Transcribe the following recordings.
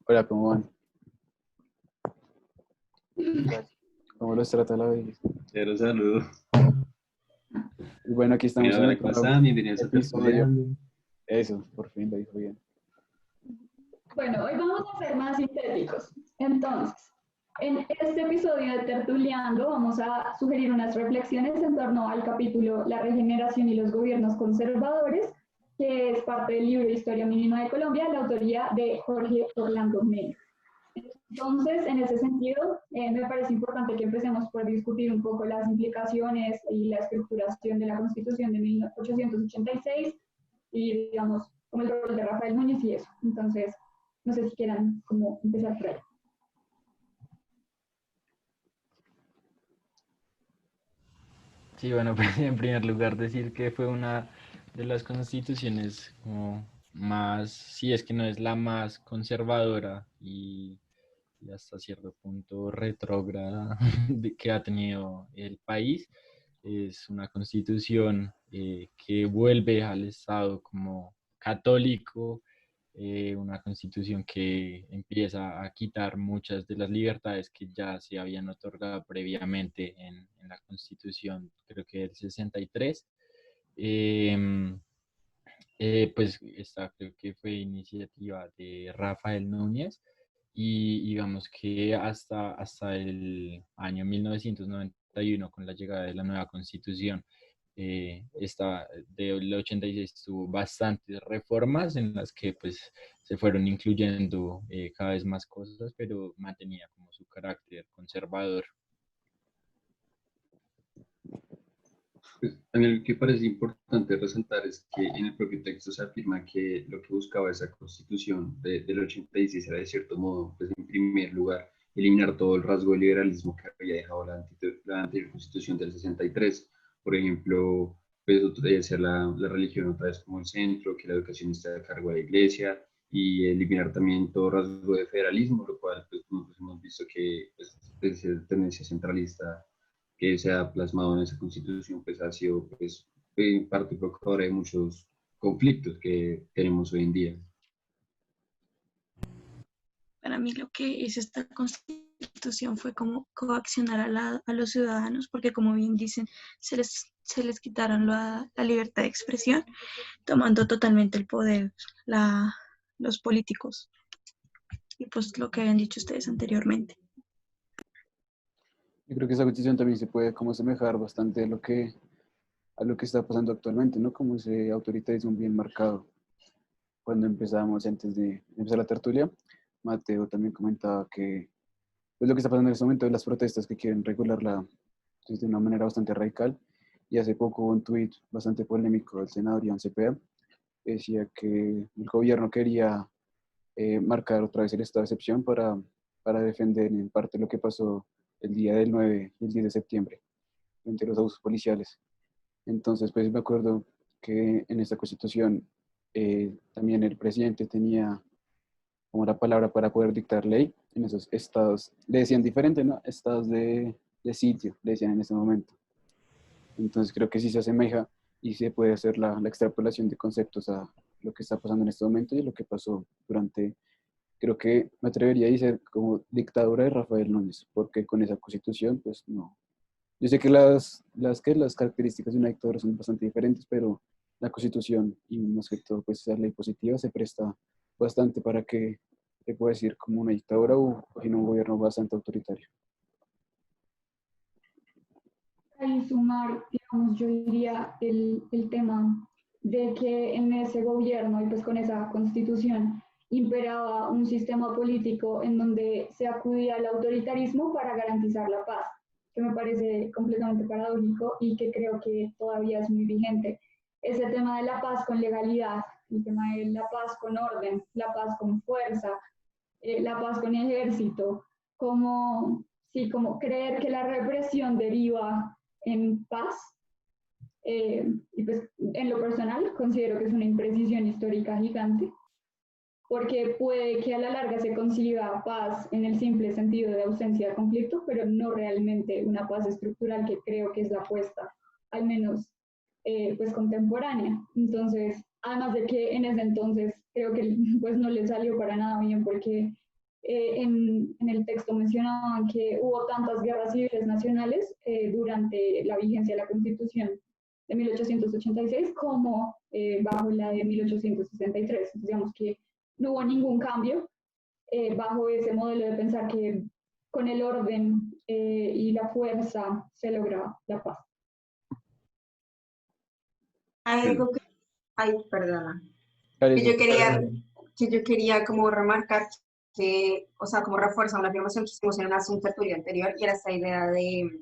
Hola, ¿cómo van? ¿Cómo los trata la vida? Cero saludo. Y bueno, aquí estamos Bueno, en hola, ¿cómo otro están? Bienvenidos a episodio. Tertuleando. Eso, por fin lo dijo bien. Bueno, hoy vamos a ser más sintéticos. Entonces, en este episodio de Tertuleando vamos a sugerir unas reflexiones en torno al capítulo La regeneración y los gobiernos conservadores, que es parte del libro Historia Mínima de Colombia, la autoría de Jorge Orlando Mena. Entonces, en ese sentido, me parece importante que empecemos por discutir un poco las implicaciones y la estructuración de la Constitución de 1886 y, digamos, como el rol de Rafael Núñez y eso. Entonces, no sé si quieran como empezar por ahí. Sí, bueno, pues en primer lugar decir que fue una de las constituciones como más, sí, es que no es la más conservadora y hasta cierto punto retrógrada que ha tenido el país. Es una constitución que vuelve al Estado como católico, una constitución que empieza a quitar muchas de las libertades que ya se habían otorgado previamente en la constitución, creo que del 63. Eh, pues esta creo que fue iniciativa de Rafael Núñez y digamos que hasta el año 1991 con la llegada de la nueva constitución, esta del 86 tuvo bastantes reformas en las que pues se fueron incluyendo cada vez más cosas, pero mantenía como su carácter conservador. Pues, a mí lo que parece importante resaltar es que en el propio texto se afirma que lo que buscaba esa constitución del 86 era de cierto modo, pues en primer lugar, eliminar todo el rasgo de liberalismo que había dejado la anterior constitución del 63. Por ejemplo, pues debe ser la religión otra vez como el centro, que la educación esté a cargo de la iglesia y eliminar también todo rasgo de federalismo, lo cual pues, nosotros hemos visto que pues, es tendencia centralista que se ha plasmado en esa constitución, pues ha sido pues, en parte provocadora de muchos conflictos que tenemos hoy en día. Para mí lo que es esta constitución fue como coaccionar a los ciudadanos, porque como bien dicen, se les quitaron la libertad de expresión, tomando totalmente el poder los políticos. Y pues lo que habían dicho ustedes anteriormente. Yo creo que esa constitución también se puede como asemejar bastante a lo que está pasando actualmente, ¿no? Como ese autoritarismo bien marcado. Cuando empezamos, antes de empezar la tertulia, Mateo también comentaba que pues, lo que está pasando en este momento es las protestas que quieren regularla pues, de una manera bastante radical. Y hace poco hubo un tuit bastante polémico del senador Iván Cepeda, que decía que el gobierno quería marcar otra vez el estado de excepción para defender en parte lo que pasó el día del 9 y el 10 de septiembre, entre los abusos policiales. Entonces, pues me acuerdo que en esta constitución también el presidente tenía como la palabra para poder dictar ley en esos estados, le decían diferente, ¿no? Estados de sitio, le decían en ese momento. Entonces creo que sí se asemeja y se puede hacer la extrapolación de conceptos a lo que está pasando en este momento y lo que pasó durante, creo que me atrevería a decir como dictadura de Rafael Núñez, porque con esa constitución, pues no. Yo sé que las características de una dictadura son bastante diferentes, pero la constitución y más que todo, pues esa ley positiva se presta bastante para que se pueda decir como una dictadura o en un gobierno bastante autoritario. Ahí sumar, digamos, yo diría el tema de que en ese gobierno y pues con esa constitución imperaba un sistema político en donde se acudía al autoritarismo para garantizar la paz, que me parece completamente paradójico y que creo que todavía es muy vigente. Ese tema de la paz con legalidad, el tema de la paz con orden, la paz con fuerza, la paz con ejército, como, sí, como creer que la represión deriva en paz. Y pues en lo personal considero que es una imprecisión histórica gigante, porque puede que a la larga se consiga paz en el simple sentido de ausencia de conflicto, pero no realmente una paz estructural que creo que es la apuesta, al menos pues contemporánea. Entonces, además de que en ese entonces creo que pues no le salió para nada bien porque en el texto mencionaban que hubo tantas guerras civiles nacionales durante la vigencia de la Constitución de 1886 como bajo la de 1863. Entonces, digamos que no hubo ningún cambio bajo ese modelo de pensar que con el orden y la fuerza se logra la paz. Hay algo que, ay, perdona, Claro, que yo eso. quería, que yo quería como remarcar que, o sea, como refuerza una afirmación que hicimos en un tertulia anterior, y era esta idea de,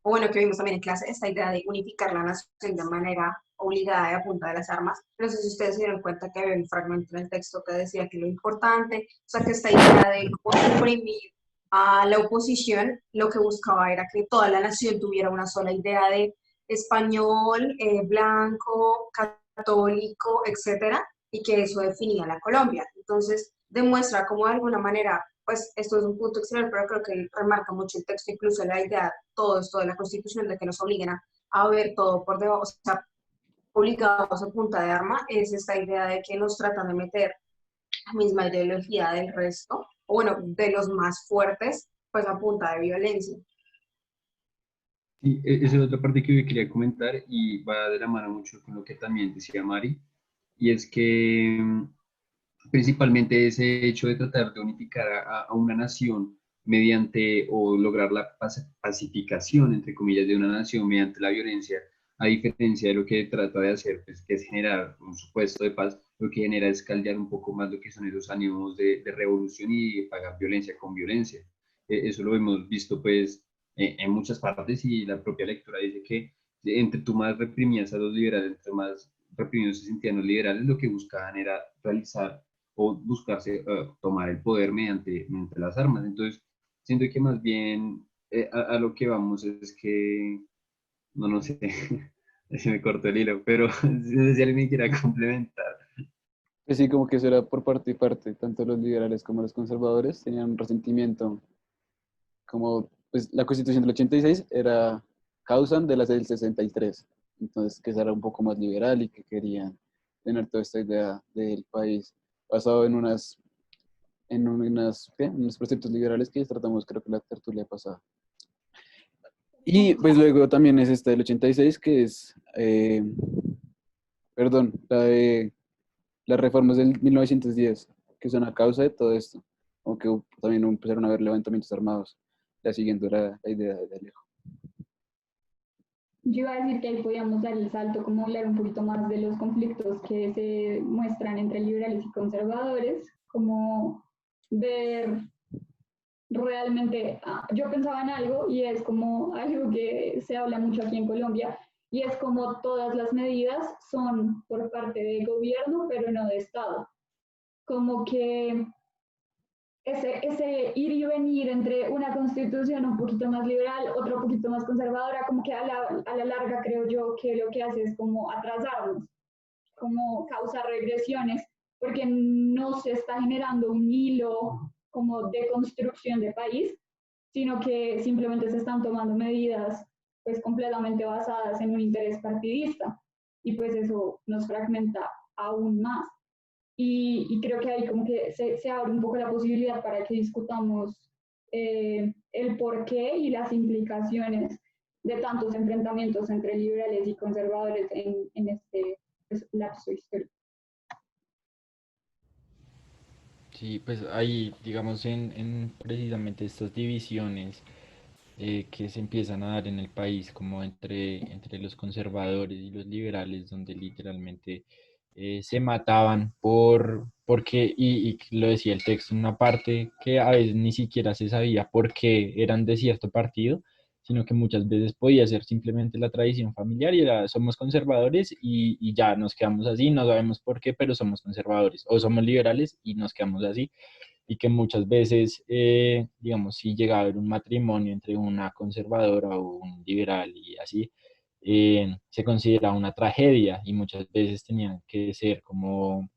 o bueno, que vimos también en clase, esta idea de unificar la nación de manera obligada y a punta de las armas. No sé si ustedes se dieron cuenta que había un fragmento en el texto que decía que lo importante, o sea, que esta idea de cómo suprimir a la oposición, lo que buscaba era que toda la nación tuviera una sola idea de español, blanco, católico, etcétera, y que eso definía la Colombia. Entonces, demuestra como de alguna manera, pues esto es un punto exterior, pero creo que remarca mucho el texto, incluso la idea, todo esto de la Constitución, de que nos obliguen a ver todo por debajo, o sea, obligados a punta de arma, es esta idea de que nos tratan de meter la misma ideología del resto, o bueno, de los más fuertes, pues a punta de violencia. Sí, esa es otra parte que yo quería comentar y va de la mano mucho con lo que también decía Mari, y es que principalmente ese hecho de tratar de unificar a una nación mediante o lograr la pacificación, entre comillas, de una nación mediante la violencia, a diferencia de lo que trata de hacer, pues, que es generar un supuesto de paz, lo que genera es caldear un poco más lo que son esos ánimos de revolución y de pagar violencia con violencia. Eso lo hemos visto pues en muchas partes y la propia lectura dice que entre tú más reprimías a los liberales, entre más reprimidos se sentían los liberales, lo que buscaban era realizar o buscarse tomar el poder mediante las armas. Entonces, siento que más bien a lo que vamos es que, no sé, se me cortó el hilo, pero no sé si alguien me quiera complementar. Pues sí, como que eso era por parte y parte, tanto los liberales como los conservadores tenían un resentimiento, como pues la Constitución del 86 era causan de la del 63, entonces que esa era un poco más liberal y que querían tener toda esta idea del país basado ¿qué? Unos preceptos liberales que tratamos creo que la tertulia pasada. Y pues luego también es esta del 86 que es, perdón, la de las reformas del 1910, que son a causa de todo esto, aunque también empezaron a haber levantamientos armados, ya siguiendo la idea de Alejo. Yo iba a decir que ahí podíamos dar el salto, como hablar un poquito más de los conflictos que se muestran entre liberales y conservadores, como ver realmente, yo pensaba en algo y es como algo que se habla mucho aquí en Colombia, y es como todas las medidas son por parte de gobierno, pero no de Estado. Como que ese ir y venir entre una constitución un poquito más liberal, otra un poquito más conservadora, como que a la larga creo yo que lo que hace es como atrasarnos, como causar regresiones, porque no se está generando un hilo como de construcción de país, sino que simplemente se están tomando medidas pues completamente basadas en un interés partidista, y pues eso nos fragmenta aún más. Y creo que ahí como que se abre un poco la posibilidad para que discutamos el porqué y las implicaciones de tantos enfrentamientos entre liberales y conservadores en este pues, lapso histórico. Sí, pues ahí, digamos, en precisamente estas divisiones que se empiezan a dar en el país, como entre los conservadores y los liberales, donde literalmente se mataban porque, y lo decía el texto, una parte que a veces ni siquiera se sabía por qué eran de cierto partido, sino que muchas veces podía ser simplemente la tradición familiar y era, somos conservadores y ya nos quedamos así, no sabemos por qué, pero somos conservadores, o somos liberales y nos quedamos así, y que muchas veces, digamos, si llega a haber un matrimonio entre una conservadora o un liberal y así, se considera una tragedia y muchas veces tenían que ser como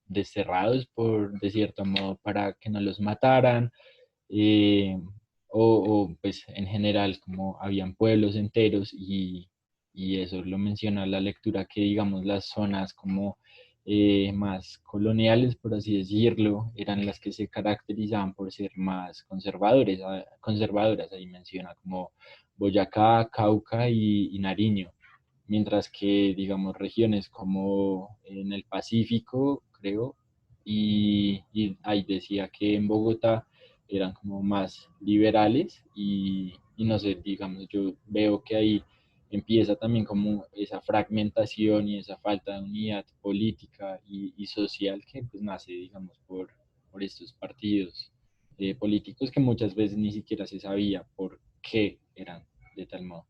desterrados por, de cierto modo, para que no los mataran, eh, pues en general como habían pueblos enteros y eso lo menciona la lectura, que digamos las zonas como más coloniales, por así decirlo, eran las que se caracterizaban por ser más conservadoras, ahí menciona como Boyacá, Cauca y Nariño, mientras que, digamos, regiones como en el Pacífico, creo, y ahí decía que en Bogotá eran como más liberales y no sé, digamos, yo veo que ahí empieza también como esa fragmentación y esa falta de unidad política y social que pues nace, digamos, por estos partidos políticos que muchas veces ni siquiera se sabía por qué eran de tal modo.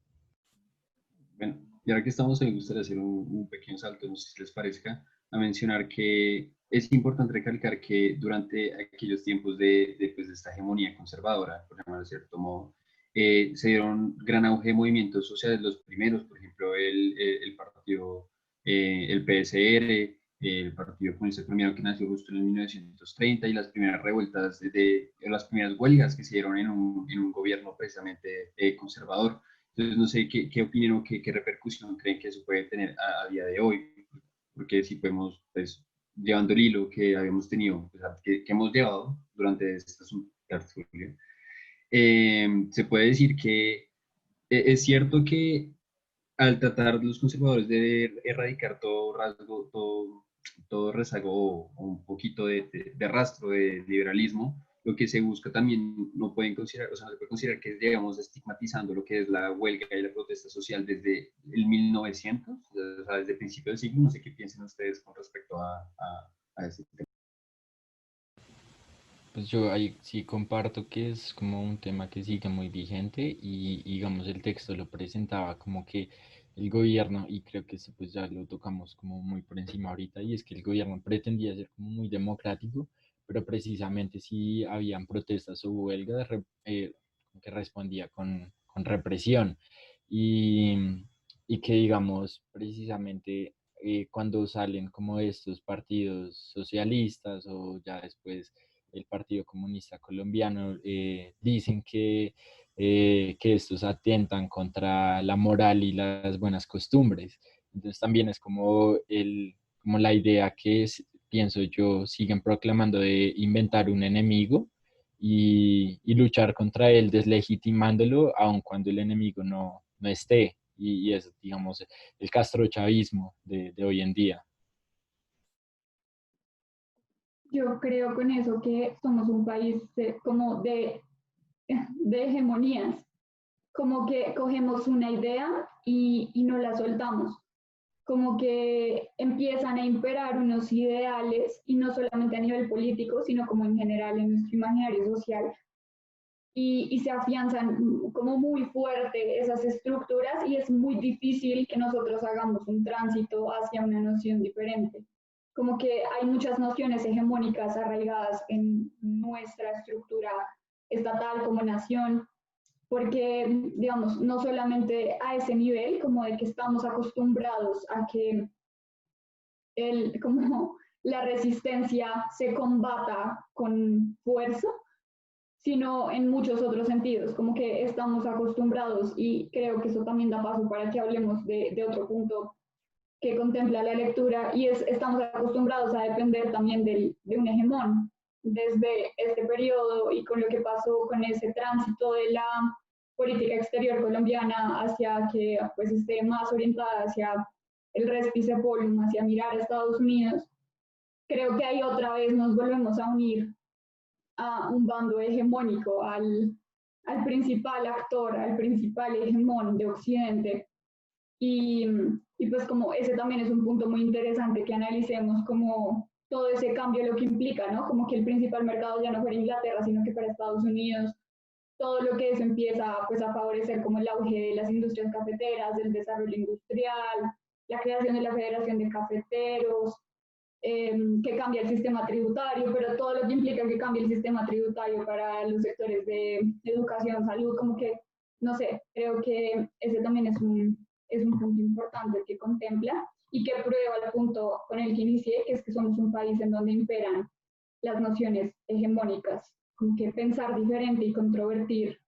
Bueno, y ahora que estamos ahí, me gustaría hacer un pequeño salto, no sé si les parezca, a mencionar que es importante recalcar que durante aquellos tiempos pues, de esta hegemonía conservadora, por llamarlo de cierto modo, se dieron gran auge de movimientos sociales, los primeros, por ejemplo, el partido, el PSR, el Partido Comunista Colombiano que nació justo en el 1930 y las primeras revueltas, las primeras huelgas que se dieron en un gobierno precisamente conservador. Entonces, no sé qué opinan o qué repercusión creen que eso puede tener a día de hoy, porque si podemos, pues, llevando el hilo que habíamos tenido, pues, que hemos llevado durante esta tertulia, se puede decir que es cierto que al tratar los conservadores de erradicar todo rasgo, todo rezago o un poquito de rastro de liberalismo, lo que se busca también no pueden considerar, o sea, no se puede considerar que es, digamos, estigmatizando lo que es la huelga y la protesta social desde el 1900, o sea, desde el principio del siglo. No sé qué piensen ustedes con respecto a ese tema. Pues yo ahí sí comparto que es como un tema que sigue muy vigente y digamos el texto lo presentaba como que el gobierno, y creo que eso pues ya lo tocamos como muy por encima ahorita, y es que el gobierno pretendía ser como muy democrático, pero precisamente si habían protestas o huelgas que respondía con represión y, y que digamos precisamente cuando salen como estos partidos socialistas o ya después el Partido Comunista Colombiano, dicen que estos atentan contra la moral y las buenas costumbres. Entonces también es como, como la idea que pienso yo, siguen proclamando de inventar un enemigo y luchar contra él deslegitimándolo, aun cuando el enemigo no esté. Y es, digamos, el castrochavismo de hoy en día. Yo creo con eso que somos un país como de hegemonías, como que cogemos una idea y no la soltamos, como que empiezan a imperar unos ideales y no solamente a nivel político, sino como en general en nuestro imaginario social y se afianzan como muy fuerte esas estructuras y es muy difícil que nosotros hagamos un tránsito hacia una noción diferente. Como que hay muchas nociones hegemónicas arraigadas en nuestra estructura estatal como nación, porque, digamos, no solamente a ese nivel, como de que estamos acostumbrados a que como la resistencia se combata con fuerza, sino en muchos otros sentidos, como que estamos acostumbrados y creo que eso también da paso para que hablemos de otro punto que contempla la lectura y es estamos acostumbrados a depender también de un hegemón desde este periodo y con lo que pasó con ese tránsito de la política exterior colombiana hacia que pues esté más orientada hacia el respice polum, hacia mirar a Estados Unidos, creo que ahí otra vez nos volvemos a unir a un bando hegemónico, al principal actor, al principal hegemón de Occidente. Y, y pues como ese también es un punto muy interesante que analicemos como todo ese cambio lo que implica, ¿no? Como que el principal mercado ya no fuera Inglaterra, sino que para Estados Unidos, todo lo que eso empieza pues a favorecer como el auge de las industrias cafeteras, del desarrollo industrial, la creación de la Federación de Cafeteros, que cambia el sistema tributario, pero todo lo que implica que cambie el sistema tributario para los sectores de educación, salud, como que, no sé, creo que ese también es un punto importante que contempla y que prueba el punto con el que inicié, que es que somos un país en donde imperan las nociones hegemónicas, como que pensar diferente y controvertir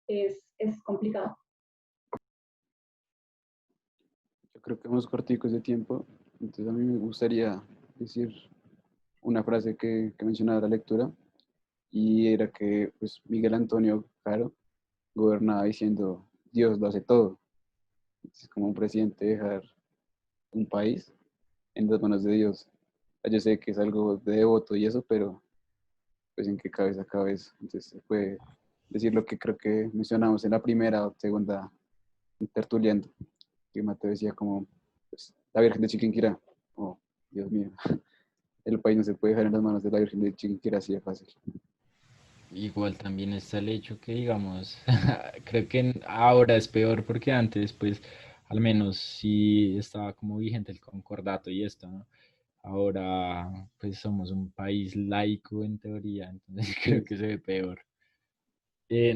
es complicado. Yo creo que vamos corticos de tiempo, entonces a mí me gustaría decir una frase que mencionaba la lectura, y era que pues, Miguel Antonio Caro gobernaba diciendo, Dios lo hace todo. Es como un presidente dejar un país en las manos de Dios. Yo sé que es algo de devoto y eso, pero pues en qué cabeza cabe eso. Entonces se puede decir lo que creo que mencionamos en la primera o segunda tertuliando, que Mateo decía como pues, la Virgen de Chiquinquirá. Oh, Dios mío, el país no se puede dejar en las manos de la Virgen de Chiquinquirá así de fácil. Igual también está el hecho que, digamos, creo que ahora es peor porque antes, pues, al menos sí estaba como vigente el concordato y esto, ¿no? Ahora, pues, somos un país laico en teoría, entonces creo que se ve peor.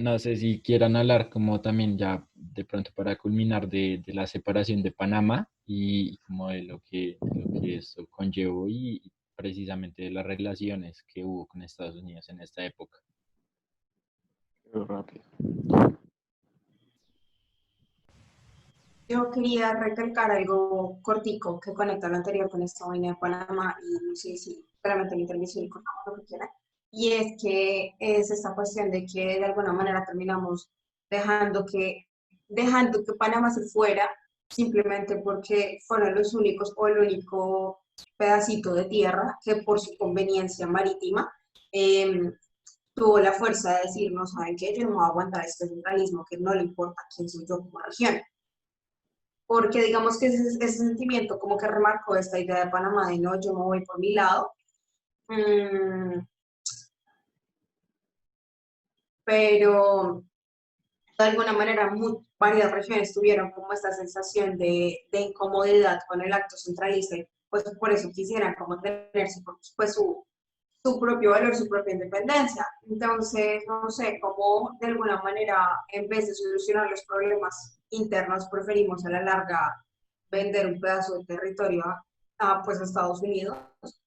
No sé si quieran hablar como también ya de pronto para culminar de la separación de Panamá y como de lo que esto conllevó y precisamente de las relaciones que hubo con Estados Unidos en esta época. Pero rápido. Yo quería recalcar algo cortico que conecta lo anterior con esta vaina de Panamá y no sé si realmente la intervención y cortamos lo que quiera. Y es que es esta cuestión de que de alguna manera terminamos dejando que Panamá se fuera simplemente porque fueron los únicos o el único pedacito de tierra que por su conveniencia marítima eh, tuvo la fuerza de decir, no saben qué, yo no voy a aguantar este centralismo, que no le importa quién soy yo como región, porque digamos que ese sentimiento como que remarcó esta idea de Panamá de no, yo me voy por mi lado, mm, pero de alguna manera varias regiones tuvieron como esta sensación de incomodidad con el acto centralista y pues por eso quisieran como tener pues, su propio valor, su propia independencia. Entonces, no sé, cómo de alguna manera, en vez de solucionar los problemas internos, preferimos a la larga vender un pedazo de territorio pues, a Estados Unidos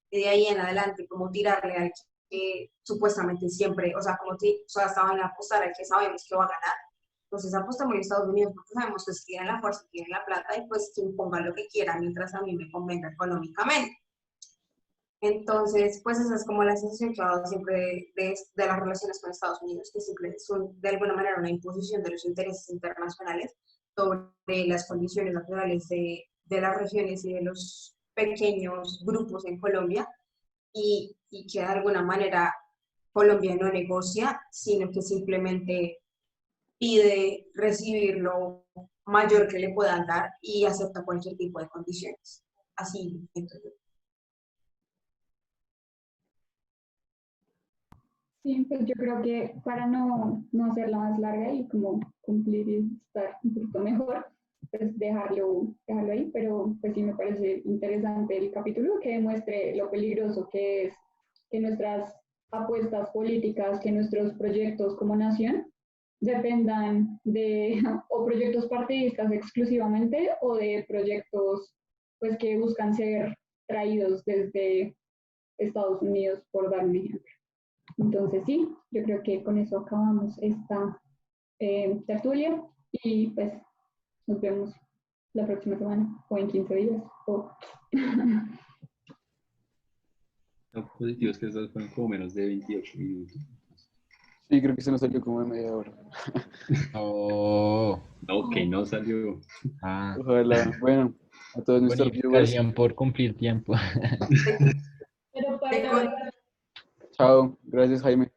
y de ahí en adelante como tirarle al que supuestamente siempre, o sea, como o sea, estaban a apostar al que sabemos que va a ganar. Entonces apostamos a Estados Unidos porque sabemos que tienen la fuerza, tienen la plata y pues quien ponga lo que quiera mientras a mí me convenga económicamente. Entonces, pues esa es como la sensación que ha dado siempre de las relaciones con Estados Unidos, que siempre son de alguna manera una imposición de los intereses internacionales sobre las condiciones naturales de las regiones y de los pequeños grupos en Colombia y que de alguna manera Colombia no negocia, sino que simplemente pide recibir lo mayor que le puedan dar y acepta cualquier tipo de condiciones. Así, entonces. Sí, pues yo creo que para no hacerla más larga y como cumplir y estar un poquito mejor, pues dejarlo ahí, pero pues sí me parece interesante el capítulo que demuestre lo peligroso que es que nuestras apuestas políticas, que nuestros proyectos como nación dependan de o proyectos partidistas exclusivamente o de proyectos pues que buscan ser traídos desde Estados Unidos, por dar un ejemplo. Entonces sí, yo creo que con eso acabamos esta tertulia y pues nos vemos la próxima semana o en 15 días. Lo positivo es que estos fueron como menos de 28 minutos. Sí, creo que se nos salió como de media hora. Oh, No, que no salió. Ojalá. Bueno, a todos nuestros viewers. bonificación por cumplir tiempo. Pero Te para Chao. Gracias, Jaime.